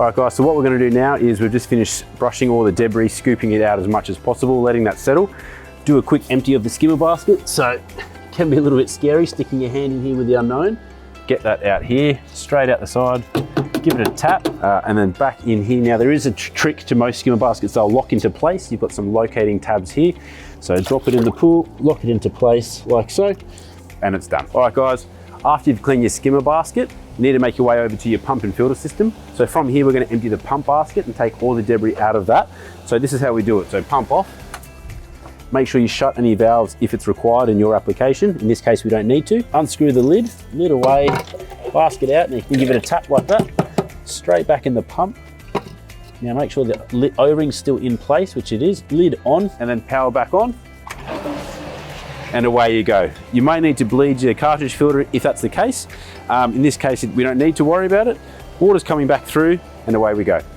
All right guys, so what we're going to do now is we've just finished brushing all the debris, scooping it out as much as possible, letting that settle. Do a quick empty of the skimmer basket. So it can be a little bit scary sticking your hand in here with the unknown. Get that out here, straight out the side, give it a tap, and then back in here. Now there is a trick to most skimmer baskets, they'll lock into place. You've got some locating tabs here. So drop it in the pool, lock it into place like so, and it's done. All right guys, after you've cleaned your skimmer basket, you need to make your way over to your pump and filter system. So from here, we're going to empty the pump basket and take all the debris out of that. So this is how we do it. So pump off, make sure you shut any valves if it's required in your application. In this case, we don't need to. Unscrew the lid away, basket out, and you can give it a tap like that, straight back in the pump. Now make sure the O-ring's still in place, which it is, lid on, and then power back on. And away you go. You may need to bleed your cartridge filter if that's the case. In this case, we don't need to worry about it. Water's coming back through and away we go.